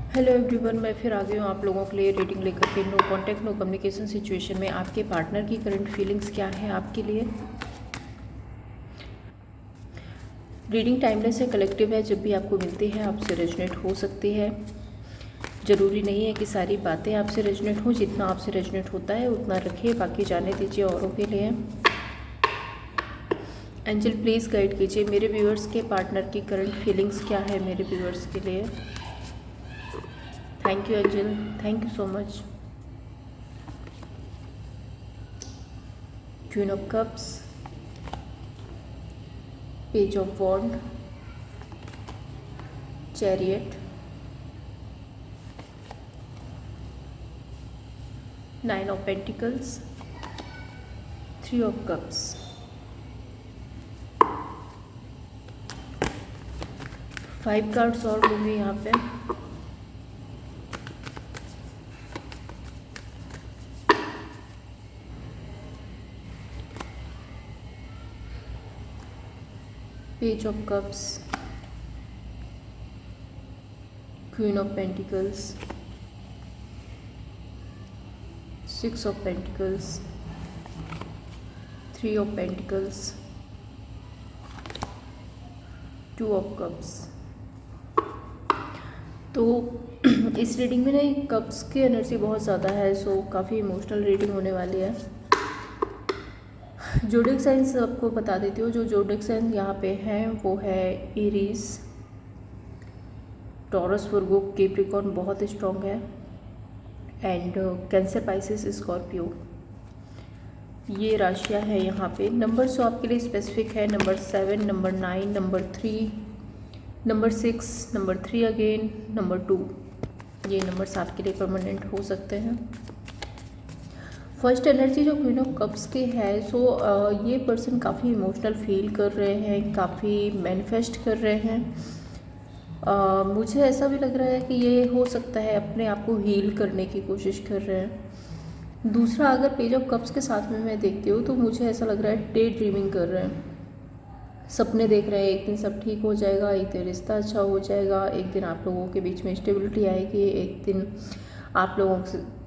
Hello everyone, मैं फिर आ गई हूँ आप लोगों के लिए रीडिंग लेकर के। No contact no communication situation में आपके पार्टनर की करंट फीलिंग्स क्या है आपके लिए। रीडिंग टाइमलेस है, कलेक्टिव है, जब भी आपको मिलती है आपसे रेजोनेट हो सकती है। ज़रूरी नहीं है कि सारी बातें आपसे रेजोनेट हो, जितना आपसे रेजोनेट होता है उतना रखिए, बाकी जाने दीजिए औरों के लिए। एंजल प्लीज़ गाइड कीजिए मेरे व्यूअर्स के पार्टनर की करंट फीलिंग्स क्या है मेरे व्यूअर्स के लिए। Thank you angel, thank you so much. Queen of cups, page of wand, chariot, nine of pentacles, three of cups. 5 cards और लूँगी यहाँ पे। Page of cups, queen of pentacles, 6 of pentacles, 3 of pentacles, 2 of cups. तो इस reading में ना cups की energy बहुत ज़्यादा है, सो काफ़ी इमोशनल रीडिंग होने वाली है। जोडिक साइंस आपको बता देती हूँ, जो जोडिक साइंस यहाँ पे हैं वो है एरीज, टॉरस, वर्गो, कैप्रिकॉर्न बहुत स्ट्रॉन्ग है, एंड कैंसर, पाइसेस, स्कॉर्पियो, ये राशियाँ है यहाँ पे। नंबर जो आपके लिए स्पेसिफिक है number 7, number 9, number 3, number 6, number 3 again, number 2, ये नंबर्स आपके लिए परमानेंट हो सकते हैं। फर्स्ट एनर्जी जो क्वीन ऑफ कप्स की है, सो ये पर्सन काफ़ी इमोशनल फील कर रहे हैं, काफ़ी मैनिफेस्ट कर रहे हैं। मुझे ऐसा भी लग रहा है कि ये हो सकता है अपने आप को हील करने की कोशिश कर रहे हैं। दूसरा, अगर पेज ऑफ कप्स के साथ में मैं देखती हूँ तो मुझे ऐसा लग रहा है डे ड्रीमिंग कर रहे हैं, सपने देख रहे हैं, एक दिन सब ठीक हो जाएगा, एक दिन रिश्ता अच्छा हो जाएगा, एक दिन आप लोगों के बीच में स्टेबिलिटी आएगी, एक दिन आप लोगों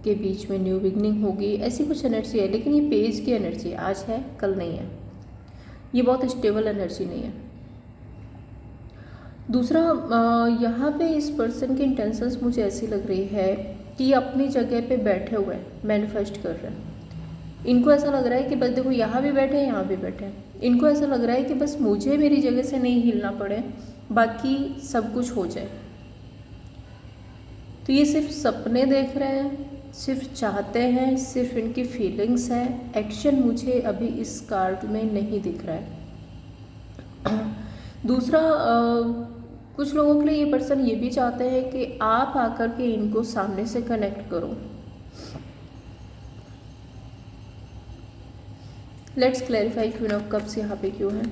के बीच में न्यू बिगनिंग होगी, ऐसी कुछ एनर्जी है। लेकिन ये पेज की एनर्जी आज है कल नहीं है, ये बहुत स्टेबल एनर्जी नहीं है। दूसरा, यहाँ पे इस पर्सन की इंटेंशंस मुझे ऐसी लग रही है कि ये अपनी जगह पे बैठे हुए हैं, मैनिफेस्ट कर रहे हैं। इनको ऐसा लग रहा है कि बस देखो यहाँ भी बैठे हैं यहाँ भी बैठे हैं, इनको ऐसा लग रहा है कि बस मुझे मेरी जगह से नहीं हिलना पड़े, बाकी सब कुछ हो जाए। तो ये सिर्फ सपने देख रहे हैं, सिर्फ चाहते हैं, सिर्फ इनकी फीलिंग्स है। एक्शन मुझे अभी इस कार्ड में नहीं दिख रहा है। दूसरा, कुछ लोगों के लिए ये पर्सन ये भी चाहते हैं कि आप आकर के इनको सामने से कनेक्ट करो। Let's clarify queen of cups यहाँ पे क्यों है।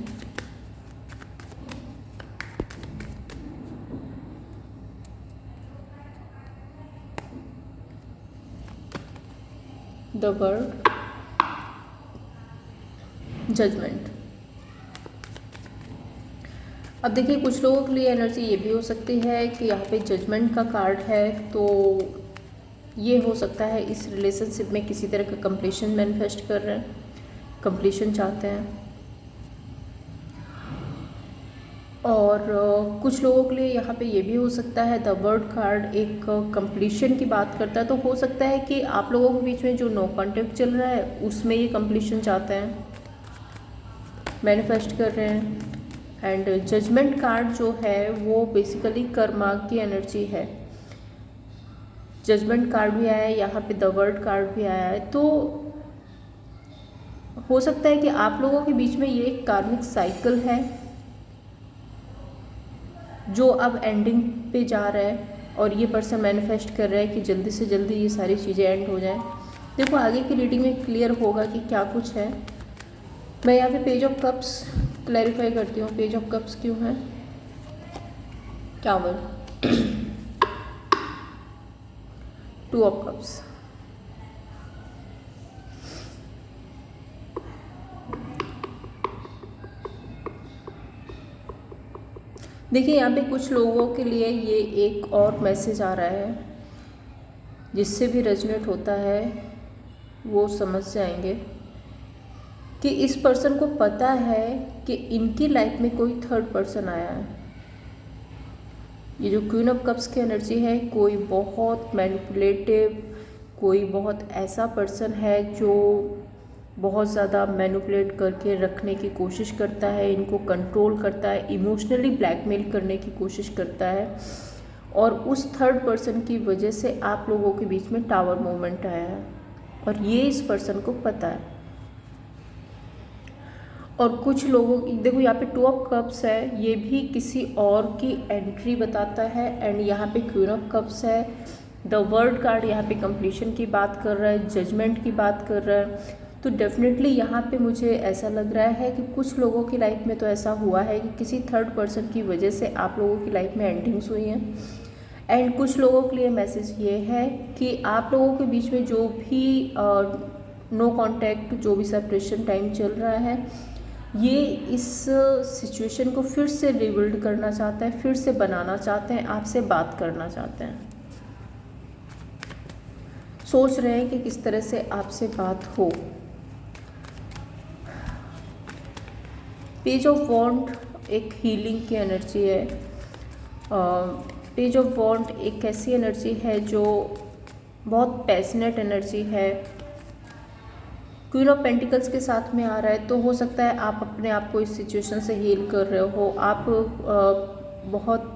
The world, judgement. अब देखिए, कुछ लोगों के लिए एनर्जी ये भी हो सकती है कि यहाँ पे जजमेंट का कार्ड है, तो ये हो सकता है इस रिलेशनशिप में किसी तरह का कंप्लीशन मैनिफेस्ट कर रहे हैं, कंप्लीशन चाहते हैं। और कुछ लोगों के लिए यहाँ पे ये भी हो सकता है, द वर्ड कार्ड एक कंप्लीशन की बात करता है, तो हो सकता है कि आप लोगों के बीच में जो नो कॉन्टेक्ट चल रहा है उसमें ये कंप्लीशन चाहते हैं, मैनिफेस्ट कर रहे हैं। एंड जजमेंट कार्ड जो है वो बेसिकली कर्मा की एनर्जी है। जजमेंट कार्ड भी आया है यहाँ पे, द वर्ड कार्ड भी आया है, तो हो सकता है कि आप लोगों के बीच में ये एक कार्मिक साइकिल है जो अब एंडिंग पे जा रहा है, और ये पर्सन मैनिफेस्ट कर रहा है कि जल्दी से जल्दी ये सारी चीज़ें एंड हो जाएं। देखो आगे की रीडिंग में क्लियर होगा कि क्या कुछ है। मैं यहाँ पे पेज ऑफ कप्स क्लैरिफाई करती हूँ, पेज ऑफ कप्स क्यों है। टावर, 2 ऑफ कप्स, देखिए यहाँ पे कुछ लोगों के लिए ये एक और मैसेज आ रहा है, जिससे भी रेजोनेट होता है वो समझ जाएंगे कि इस पर्सन को पता है कि इनकी लाइफ में कोई थर्ड पर्सन आया है। ये जो क्वीन ऑफ कप्स की एनर्जी है, कोई बहुत मैनिपुलेटिव, कोई बहुत ऐसा पर्सन है जो बहुत ज़्यादा मैनिपुलेट करके रखने की कोशिश करता है, इनको कंट्रोल करता है, इमोशनली ब्लैकमेल करने की कोशिश करता है। और उस थर्ड पर्सन की वजह से आप लोगों के बीच में टावर मूवमेंट आया है और ये इस पर्सन को पता है। और कुछ लोगों की देखो यहाँ पे 2 ऑफ कप्स है, ये भी किसी और की एंट्री बताता है। एंड यहाँ पे क्वीन ऑफ कप्स है, द वर्ल्ड कार्ड यहाँ पे कंप्लीशन की बात कर रहा है, जजमेंट की बात कर रहा है। तो डेफिनेटली यहाँ पे मुझे ऐसा लग रहा है कि कुछ लोगों की लाइफ में तो ऐसा हुआ है कि किसी थर्ड पर्सन की वजह से आप लोगों की लाइफ में एंडिंग्स हुई हैं। एंड कुछ लोगों के लिए मैसेज ये है कि आप लोगों के बीच में जो भी नो कॉन्टैक्ट, जो भी सेपरेशन टाइम चल रहा है, ये इस सिचुएशन को फिर से रिबिल्ड करना चाहते हैं, फिर से बनाना चाहते हैं, आपसे बात करना चाहते हैं, सोच रहे हैं कि किस तरह से आपसे बात हो। पेज ऑफ वॉन्ड एक हीलिंग की एनर्जी है। पेज ऑफ वॉन्ड एक ऐसी एनर्जी है जो बहुत पैशनेट एनर्जी है। क्वीन ऑफ पेंटिकल्स के साथ में आ रहा है, तो हो सकता है आप अपने आप को इस सिचुएशन से हील कर रहे हो, आप बहुत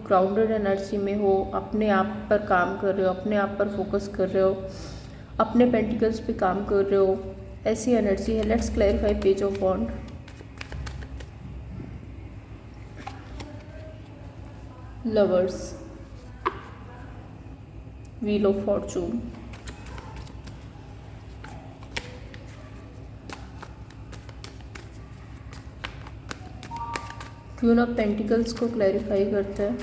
ग्राउंडेड एनर्जी में हो, अपने आप पर काम कर रहे हो, अपने आप पर फोकस कर रहे हो, अपने पेंटिकल्स पे काम कर रहे हो, ऐसी एनर्जी है। Let's clarify page of wand. Lovers, wheel of fortune, queen of pentacles को क्लैरिफाई करते हैं।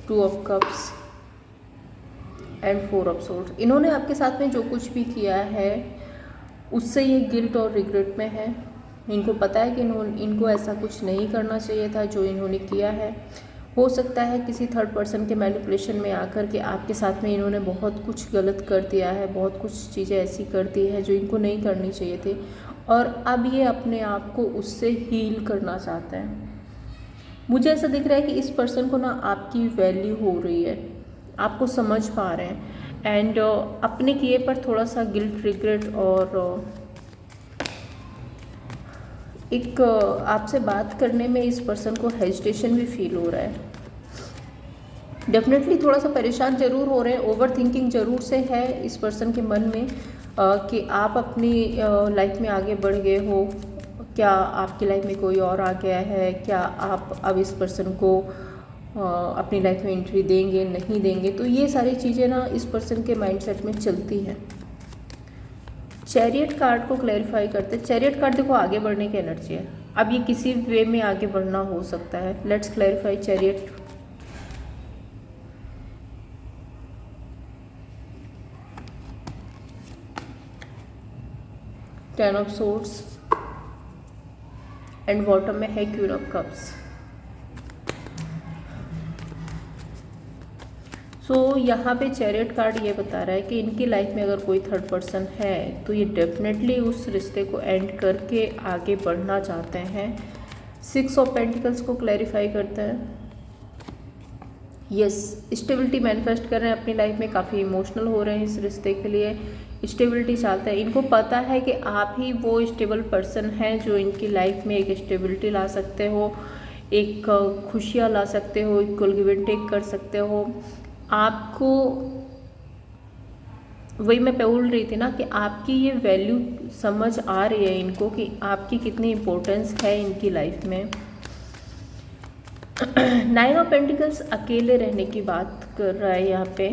Two of cups and 4 of swords. इन्होंने आपके साथ में जो कुछ भी किया है उससे ये गिल्ट और रिग्रेट में है। इनको पता है कि इनको ऐसा कुछ नहीं करना चाहिए था जो इन्होंने किया है। हो सकता है किसी थर्ड पर्सन के मैनिपुलेशन में आकर के आपके साथ में इन्होंने बहुत कुछ गलत कर दिया है, बहुत कुछ चीज़ें ऐसी कर दी है जो इनको नहीं करनी चाहिए थी, और अब ये अपने आप को उससे हील करना चाहते हैं। मुझे ऐसा दिख रहा है कि इस पर्सन को ना आपकी वैल्यू हो रही है, आपको समझ पा रहे हैं, एंड अपने किए पर थोड़ा सा गिल्ट, रिग्रेट और एक आपसे बात करने में इस पर्सन को हेजिटेशन भी फील हो रहा है। डेफिनेटली थोड़ा सा परेशान जरूर हो रहे हैं, ओवर थिंकिंग ज़रूर से है इस पर्सन के मन में कि आप अपनी लाइफ में आगे बढ़ गए हो, क्या आपकी लाइफ में कोई और आ गया है, क्या आप अब इस पर्सन को अपनी लाइफ में एंट्री देंगे, नहीं देंगे। तो ये सारी चीज़ें ना इस पर्सन के माइंडसेट में चलती हैं। चैरियट कार्ड को क्लैरिफाई करते हैं। चैरियट कार्ड देखो आगे बढ़ने की एनर्जी है, अब ये किसी वे में आगे बढ़ना हो सकता है। Let's clarify chariot. Ten of swords and bottom में है क्वीन ऑफ कप्स। सो यहाँ पे चैरियट कार्ड ये बता रहा है कि इनकी लाइफ में अगर कोई थर्ड पर्सन है तो ये डेफिनेटली उस रिश्ते को एंड करके आगे बढ़ना चाहते हैं। 6 ऑफ पेंटिकल्स को क्लैरिफाई करते हैं। यस, स्टेबिलिटी मैनिफेस्ट कर रहे हैं अपनी लाइफ में, काफ़ी इमोशनल हो रहे हैं इस रिश्ते के लिए, स्टेबिलिटी चाहते हैं। इनको पता है कि आप ही वो स्टेबल पर्सन हैं जो इनकी लाइफ में एक स्टेबिलिटी ला सकते हो, एक खुशियाँ ला सकते हो, एक गिव एंड टेक कर सकते हो। आपको वही मैं बोल रही थी ना कि आपकी ये वैल्यू समझ आ रही है इनको कि आपकी कितनी इम्पोर्टेंस है इनकी लाइफ में। 9 ऑफ पेंटिकल्स अकेले रहने की बात कर रहा है यहाँ पे।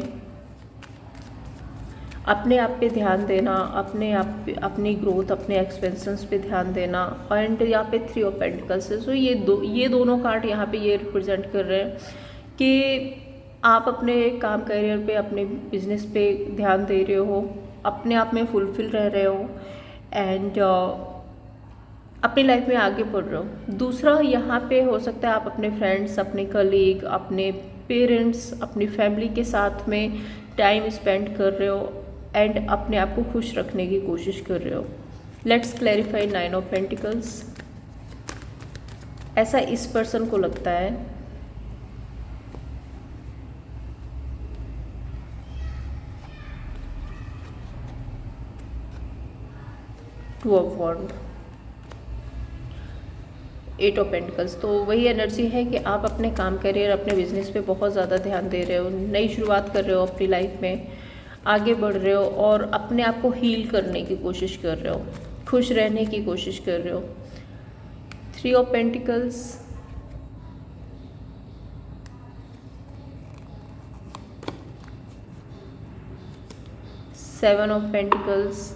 अपने आप पे ध्यान देना, अपने आप पे, अपनी ग्रोथ, अपने एक्सपेंशंस पे ध्यान देना। एंड यहाँ पे 3 ऑफ पेंटिकल्स है। सो ये दोनों कार्ड यहाँ पे ये रिप्रेजेंट कर रहे हैं कि आप अपने काम, करियर पे, अपने बिजनेस पे ध्यान दे रहे हो, अपने आप में फुलफिल रह रहे हो, एंड अपनी लाइफ में आगे बढ़ रहे हो। दूसरा, यहाँ पे हो सकता है आप अपने फ्रेंड्स, अपने कलीग, अपने पेरेंट्स, अपनी फैमिली के साथ में टाइम स्पेंड कर रहे हो एंड अपने आप को खुश रखने की कोशिश कर रहे हो। Let's clarify 9 of pentacles. ऐसा इस पर्सन को लगता है। 2 ऑफ वॉन्ड, 8 ऑफ पेंटिकल्स। तो वही एनर्जी है कि आप अपने काम, करियर, अपने बिजनेस पे बहुत ज़्यादा ध्यान दे रहे हो, नई शुरुआत कर रहे हो अपनी लाइफ में, आगे बढ़ रहे हो और अपने आप को हील करने की कोशिश कर रहे हो, खुश रहने की कोशिश कर रहे हो। 3 ऑफ पेंटिकल्स, 7 ऑफ पेंटिकल्स।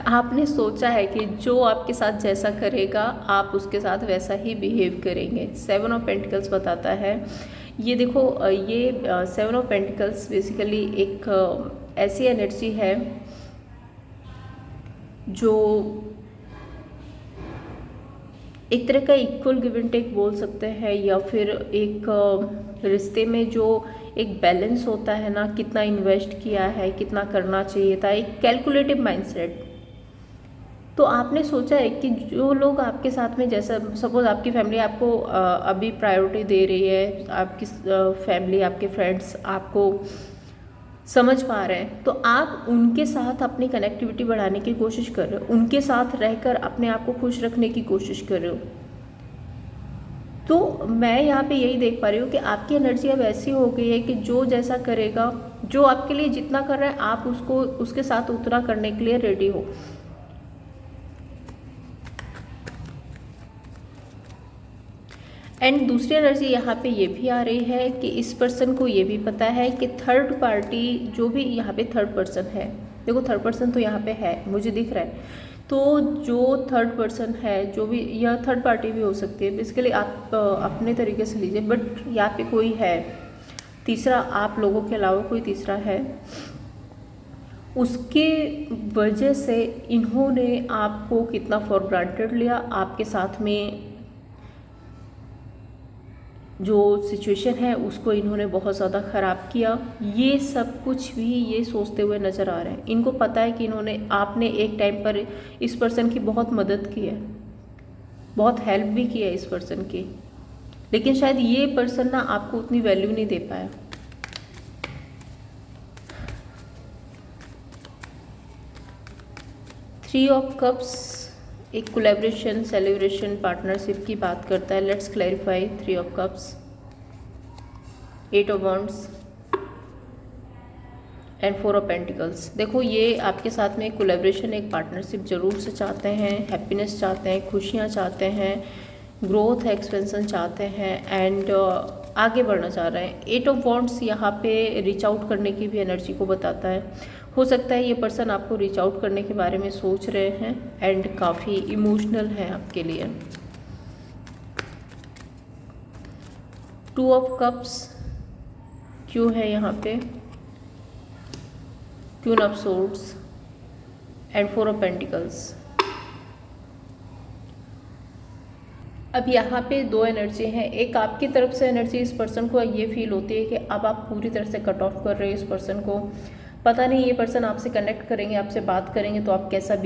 आपने सोचा है कि जो आपके साथ जैसा करेगा आप उसके साथ वैसा ही बिहेव करेंगे। 7 ऑफ पेंटिकल्स बताता है, ये देखो, ये 7 ऑफ पेंटिकल्स बेसिकली एक ऐसी एनर्जी है जो एक तरह का इक्वल गिव एंड टेक बोल सकते हैं, या फिर एक रिश्ते में जो एक बैलेंस होता है ना, कितना इन्वेस्ट किया है, कितना करना चाहिए था, एक कैलकुलेटिव माइंडसेट। तो आपने सोचा है कि जो लोग आपके साथ में, जैसा सपोज आपकी फैमिली आपको अभी प्रायोरिटी दे रही है, आपकी फैमिली, आपके फ्रेंड्स आपको समझ पा रहे हैं, तो आप उनके साथ अपनी कनेक्टिविटी बढ़ाने की कोशिश कर रहे हो, उनके साथ रहकर अपने आप को खुश रखने की कोशिश कर रहे हो। तो मैं यहाँ पे यही देख पा रही हूँ कि आपकी एनर्जी अब ऐसी हो गई है कि जो जैसा करेगा, जो आपके लिए जितना कर रहा है, आप उसको, उसके साथ उतना करने के लिए रेडी हो। एंड दूसरी एनर्जी यहाँ पे ये भी आ रही है कि इस पर्सन को ये भी पता है कि थर्ड पार्टी, जो भी यहाँ पे थर्ड पर्सन है, देखो थर्ड पर्सन तो यहाँ पे है, मुझे दिख रहा है, तो जो थर्ड पर्सन है, जो भी, यह थर्ड पार्टी भी हो सकती है, बेसिकली आप अपने तरीके से लीजिए, बट यहाँ पे कोई है तीसरा, आप लोगों के अलावा कोई तीसरा है, उसके वजह से इन्होंने आपको कितना फॉर ग्रांटेड लिया, आपके साथ में जो सिचुएशन है उसको इन्होंने बहुत ज़्यादा ख़राब किया, ये सब कुछ भी ये सोचते हुए नज़र आ रहे हैं। इनको पता है कि आपने एक टाइम पर इस पर्सन की बहुत मदद की है, बहुत हेल्प भी की है इस पर्सन की, लेकिन शायद ये पर्सन ना आपको उतनी वैल्यू नहीं दे पाया। थ्री ऑफ कप्स एक कोलैबोरेशन, सेलिब्रेशन, पार्टनरशिप की बात करता है। Let's clarify 3 of cups, 8 of wands and 4 of pentacles. देखो, ये आपके साथ में एक कोलैबोरेशन, एक पार्टनरशिप जरूर से चाहते हैं, हैप्पीनेस चाहते हैं, खुशियाँ चाहते हैं, ग्रोथ, एक्सपेंशन चाहते हैं एंड आगे बढ़ना चाह रहे हैं। 8 ऑफ वॉन्ड्स यहाँ पे रीच आउट करने की भी एनर्जी को बताता है। हो सकता है ये पर्सन आपको रीच आउट करने के बारे में सोच रहे हैं एंड काफ़ी इमोशनल है आपके लिए। 2 ऑफ कप्स क्यों है यहाँ पे, queen of swords and 4 of pentacles. अब यहाँ पे दो एनर्जी हैं, एक आपकी तरफ से एनर्जी इस पर्सन को ये फील होती है कि अब आप पूरी तरह से कट ऑफ कर रहे हो इस पर्सन को, पता नहीं ये पर्सन आपसे कनेक्ट करेंगे, आपसे बात करेंगे तो आप कैसा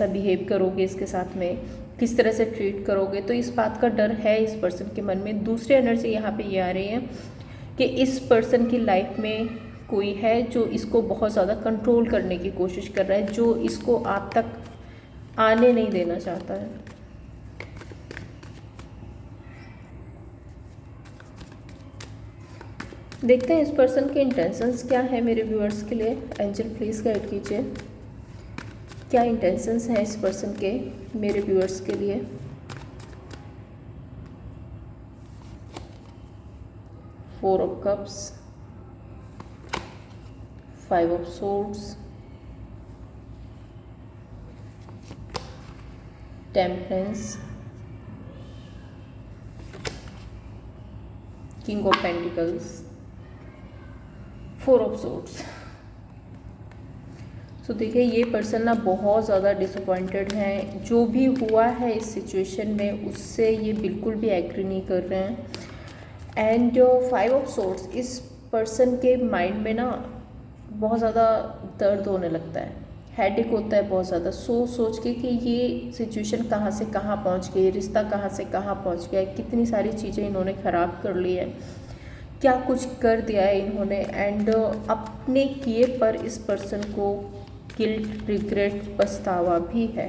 बिहेव करोगे इसके साथ में, किस तरह से ट्रीट करोगे, तो इस बात का डर है इस पर्सन के मन में। दूसरी एनर्जी यहाँ पे ये आ रही है कि इस पर्सन की लाइफ में कोई है जो इसको बहुत ज़्यादा कंट्रोल करने की कोशिश कर रहा है, जो इसको आप तक आने नहीं देना चाहता है। देखते हैं इस पर्सन के इंटेंशंस क्या है मेरे व्यूअर्स के लिए। एंजल प्लीज़ गाइड कीजिए, क्या इंटेंशंस हैं इस पर्सन के मेरे व्यूअर्स के लिए। Four of cups, 5 of swords, temperance, king of pentacles, 4 of swords. तो देखिए ये पर्सन ना बहुत ज़्यादा डिसअपॉइंटेड हैं, जो भी हुआ है इस सिचुएशन में उससे ये बिल्कुल भी एग्री नहीं कर रहे हैं। एंड 5 ऑफ सोर्ड्स, इस पर्सन के माइंड में ना बहुत ज़्यादा दर्द होने लगता है, हेडेक होता है बहुत ज़्यादा, सोच के कि ये सिचुएशन कहाँ से कहाँ पहुँच गई, रिश्ता कहाँ से कहाँ पहुँच गया, कितनी सारी चीज़ें इन्होंने ख़राब कर ली है, क्या कुछ कर दिया है इन्होंने। एंड अपने किए पर इस पर्सन को गिल्ट, रिग्रेट, पछतावा भी है।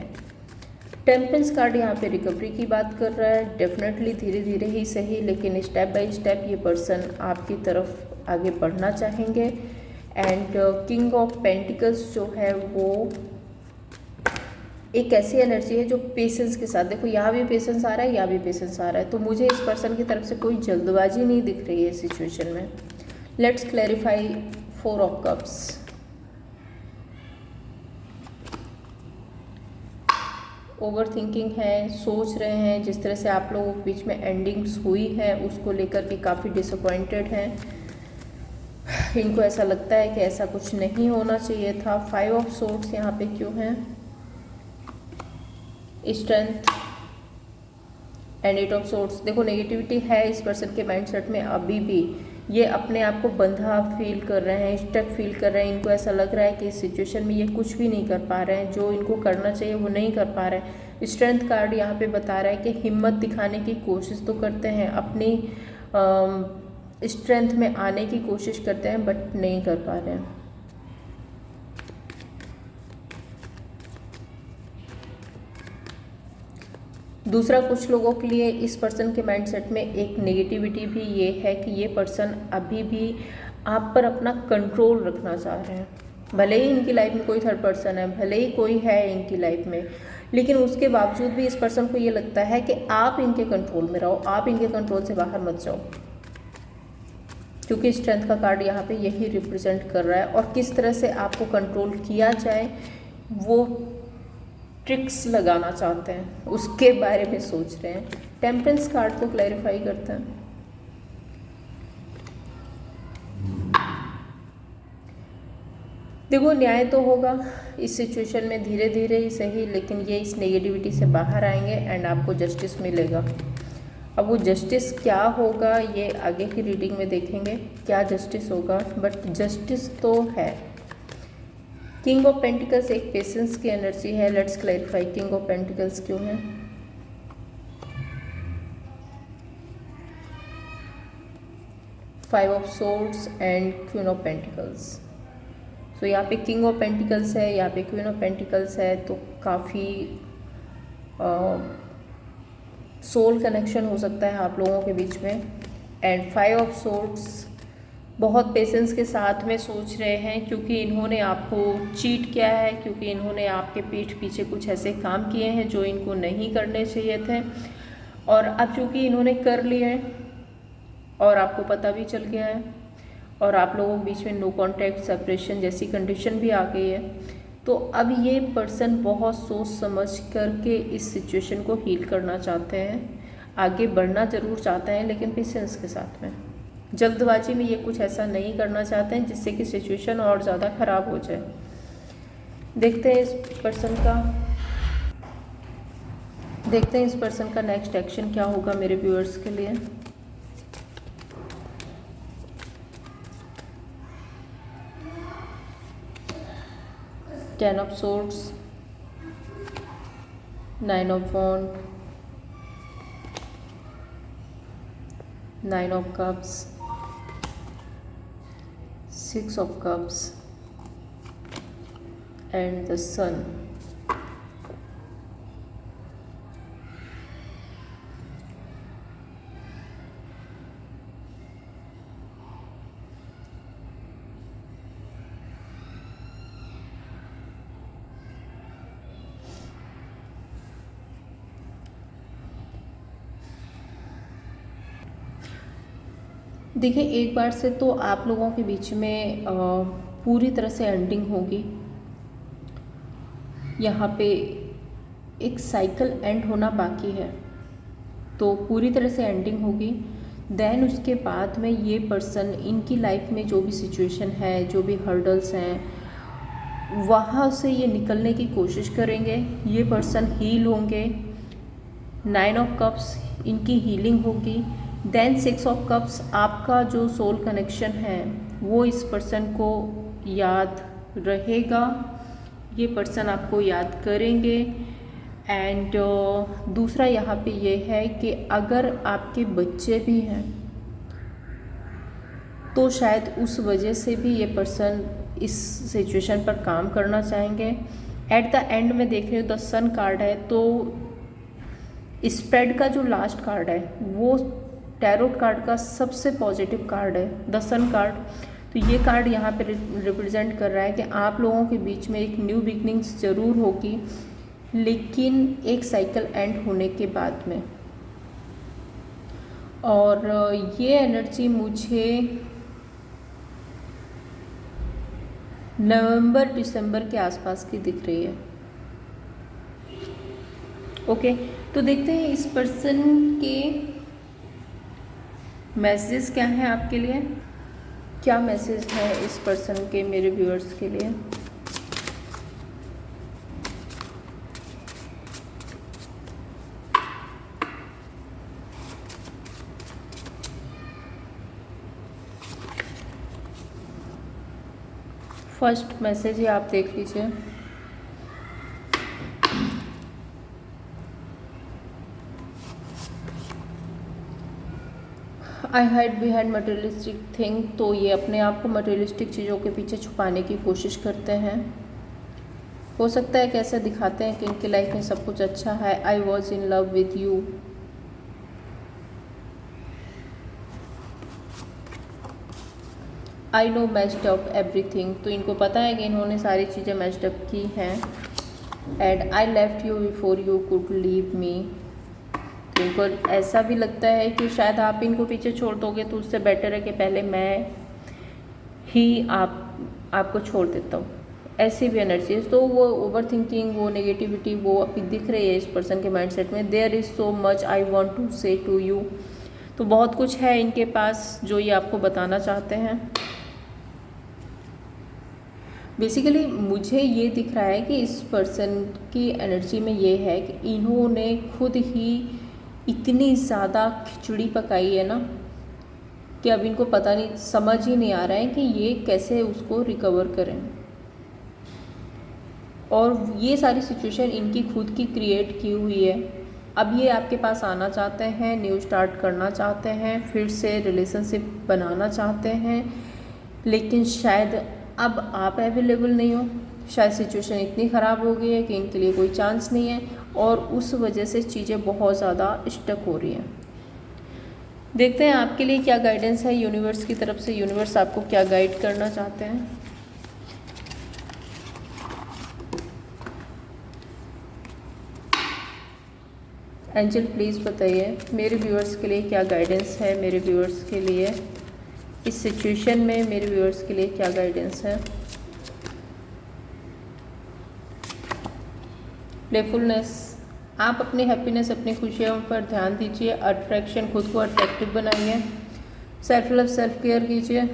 टेम्परेंस कार्ड यहाँ पे रिकवरी की बात कर रहा है। डेफिनेटली धीरे धीरे ही सही, लेकिन स्टेप बाय स्टेप ये पर्सन आपकी तरफ आगे बढ़ना चाहेंगे। एंड किंग ऑफ पेंटिकल्स जो है वो एक ऐसी एनर्जी है जो पेशेंस के साथ, देखो यहाँ भी पेशेंस आ रहा है, यहाँ भी पेशेंस आ रहा है, तो मुझे इस पर्सन की तरफ से कोई जल्दबाजी नहीं दिख रही है सिचुएशन में। Let's clarify 4 of cups. Over thinking है, सोच रहे हैं, जिस तरह से आप लोगों के बीच में एंडिंग्स हुई है उसको लेकर के काफ़ी डिसअपॉइंटेड हैं। इनको ऐसा लगता है कि ऐसा कुछ नहीं होना चाहिए था। 5 ऑफ सोर्ड्स यहाँ पे क्यों है? Strength and 8 of swords. देखो नेगेटिविटी है इस पर्सन के माइंडसेट में अभी भी, ये अपने आप को बंधा फील कर रहे हैं, स्टक फील कर रहे हैं। इनको ऐसा लग रहा है कि इस सिचुएशन में ये कुछ भी नहीं कर पा रहे हैं, जो इनको करना चाहिए वो नहीं कर पा रहे हैं। स्ट्रेंथ कार्ड यहाँ पे बता रहा है कि हिम्मत दिखाने की कोशिश तो करते हैं, अपनी स्ट्रेंथ में आने की कोशिश करते हैं, बट नहीं कर पा रहे हैं। दूसरा, कुछ लोगों के लिए इस पर्सन के माइंडसेट में एक नेगेटिविटी भी ये है कि ये पर्सन अभी भी आप पर अपना कंट्रोल रखना चाह रहे हैं। भले ही इनकी लाइफ में कोई थर्ड पर्सन है, भले ही कोई है इनकी लाइफ में, लेकिन उसके बावजूद भी इस पर्सन को ये लगता है कि आप इनके कंट्रोल में रहो, आप इनके कंट्रोल से बाहर मत जाओ, क्योंकि स्ट्रेंथ का कार्ड यहाँ पे यही रिप्रेजेंट कर रहा है। और किस तरह से आपको कंट्रोल किया जाए वो ट्रिक्स लगाना चाहते हैं, उसके बारे में सोच रहे हैं। टेम्परेंस कार्ड को क्लैरिफाई करते हैं। देखो न्याय तो होगा इस सिचुएशन में, धीरे धीरे ही सही, लेकिन ये इस नेगेटिविटी से बाहर आएंगे एंड आपको जस्टिस मिलेगा। अब वो जस्टिस क्या होगा ये आगे की रीडिंग में देखेंगे, क्या जस्टिस होगा, बट जस्टिस तो है। किंग ऑफ पेंटिकल्स एक पेशेंस की एनर्जी है। Let's clarify king of pentacles क्यों है। Five of swords and queen of pentacles. तो यहाँ पे किंग ऑफ पेंटिकल्स है, यहाँ पे क्वीन ऑफ पेंटिकल्स है, तो काफ़ी सोल कनेक्शन हो सकता है आप लोगों के बीच में। एंड 5 ऑफ सोर्ड्स बहुत पेशेंस के साथ में सोच रहे हैं, क्योंकि इन्होंने आपको चीट किया है, क्योंकि इन्होंने आपके पीठ पीछे कुछ ऐसे काम किए हैं जो इनको नहीं करने चाहिए थे, और अब चूँकि इन्होंने कर लिए हैं और आपको पता भी चल गया है, और आप लोगों के बीच में नो कॉन्टैक्ट, सेपरेशन जैसी कंडीशन भी आ गई है, तो अब ये पर्सन बहुत सोच समझ करके इस सिचुएशन को हील करना चाहते हैं, आगे बढ़ना ज़रूर चाहते हैं, लेकिन पेशेंस के साथ में। जल्दबाजी में ये कुछ ऐसा नहीं करना चाहते हैं जिससे कि सिचुएशन और ज़्यादा ख़राब हो जाए। देखते हैं इस पर्सन का नेक्स्ट एक्शन क्या होगा मेरे व्यूअर्स के लिए। Ten of swords, 9 of wand, 9 of cups, 6 of cups and the sun। देखिए एक बार से तो आप लोगों के बीच में पूरी तरह से एंडिंग होगी। यहाँ पे एक साइकिल एंड होना बाकी है, तो पूरी तरह से एंडिंग होगी। देन उसके बाद में ये पर्सन इनकी लाइफ में जो भी सिचुएशन है, जो भी हर्डल्स हैं, वहाँ से ये निकलने की कोशिश करेंगे। ये पर्सन हील होंगे। 9 ऑफ कप्स इनकी हीलिंग होगी। देन 6 ऑफ कप्स आपका जो सोल कनेक्शन है वो इस पर्सन को याद रहेगा, ये पर्सन आपको याद करेंगे। एंड दूसरा यहाँ पे ये है कि अगर आपके बच्चे भी हैं तो शायद उस वजह से भी ये पर्सन इस सिचुएशन पर काम करना चाहेंगे। एट द एंड में देख रहे हो द सन कार्ड है, तो स्प्रेड का जो लास्ट कार्ड है वो टैरोट कार्ड का सबसे पॉजिटिव कार्ड है, द सन कार्ड। तो ये कार्ड यहाँ पे रिप्रेजेंट कर रहा है कि आप लोगों के बीच में एक न्यू बिगनिंग्स ज़रूर होगी, लेकिन एक साइकिल एंड होने के बाद में। और ये एनर्जी मुझे नवंबर दिसंबर के आसपास की दिख रही है। ओके, तो देखते हैं इस पर्सन के मैसेज क्या हैं आपके लिए। क्या मैसेज है इस पर्सन के मेरे व्यूअर्स के लिए। फर्स्ट मैसेज है, आप देख लीजिए। आई हाइड बिहाइंड मटेरियलिस्टिक थिंग, तो ये अपने आप को मटेरियलिस्टिक चीज़ों के पीछे छुपाने की कोशिश करते हैं। हो सकता है कैसे दिखाते हैं कि इनकी लाइफ में सब कुछ अच्छा है। I was in love with you, I know matched up everything, तो इनको पता है कि इन्होंने सारी चीज़ें मैच्ड अप की हैं। And I left you before you could leave me, तो इनको ऐसा भी लगता है कि शायद आप इनको पीछे छोड़ दोगे तो उससे बेटर है कि पहले मैं ही आपको छोड़ देता हूँ। ऐसी भी एनर्जीज, तो वो ओवर थिंकिंग, वो नेगेटिविटी वो अभी दिख रही है इस पर्सन के माइंडसेट में। There is so much I want to say to you, तो बहुत कुछ है इनके पास जो ये आपको बताना चाहते हैं। बेसिकली मुझे ये दिख रहा है कि इस पर्सन की एनर्जी में ये है कि इन्होंने खुद ही इतनी ज़्यादा खिचड़ी पकाई है ना कि अब इनको पता नहीं, समझ ही नहीं आ रहा है कि ये कैसे उसको रिकवर करें। और ये सारी सिचुएशन इनकी खुद की क्रिएट की हुई है। अब ये आपके पास आना चाहते हैं, न्यू स्टार्ट करना चाहते हैं, फिर से रिलेशनशिप बनाना चाहते हैं, लेकिन शायद अब आप अवेलेबल नहीं हो। शायद सिचुएशन इतनी ख़राब हो गई है कि इनके लिए कोई चांस नहीं है और उस वजह से चीज़ें बहुत ज़्यादा स्टक हो रही हैं। देखते हैं आपके लिए क्या गाइडेंस है यूनिवर्स की तरफ से। यूनिवर्स आपको क्या गाइड करना चाहते हैं। एंजल प्लीज़ बताइए मेरे व्यूअर्स के लिए क्या गाइडेंस है। मेरे व्यूअर्स के लिए इस सिचुएशन में मेरे व्यूअर्स के लिए क्या गाइडेंस है। प्लेफुलनेस, आप अपनी हैप्पीनेस, अपनी खुशियों पर ध्यान दीजिए। अट्रैक्शन, खुद को अट्रैक्टिव बनाइए। सेल्फ लव, सेल्फ केयर कीजिए।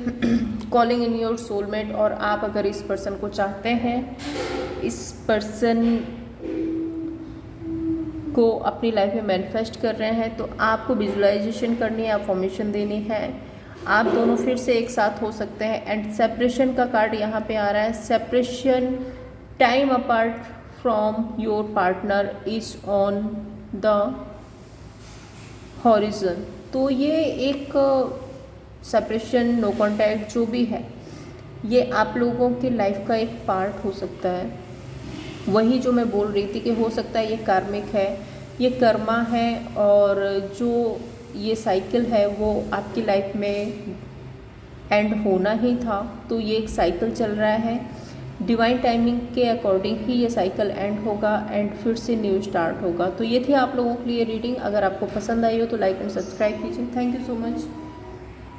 कॉलिंग इन योर सोलमेट, और आप अगर इस पर्सन को चाहते हैं, इस पर्सन को अपनी लाइफ में मैनिफेस्ट कर रहे हैं, तो आपको विजुअलाइजेशन करनी है, अफर्मेशन देनी है। आप दोनों फिर से एक साथ हो सकते हैं। एंड सेपरेशन का कार्ड यहाँ पे आ रहा है। Separation, time apart from your partner is on the horizon, तो ये एक सेपरेशन, नो कॉन्टैक्ट जो भी है, ये आप लोगों की लाइफ का एक पार्ट हो सकता है। वही जो मैं बोल रही थी कि हो सकता है ये कार्मिक है, ये कर्मा है, और जो ये साइकिल है वो आपकी लाइफ में एंड होना ही था। तो ये एक साइकिल चल रहा है, डिवाइन टाइमिंग के अकॉर्डिंग ही ये साइकिल एंड होगा एंड फिर से न्यू स्टार्ट होगा। तो ये थी आप लोगों के लिए रीडिंग। अगर आपको पसंद आई हो तो लाइक एंड सब्सक्राइब कीजिए। Thank you so much.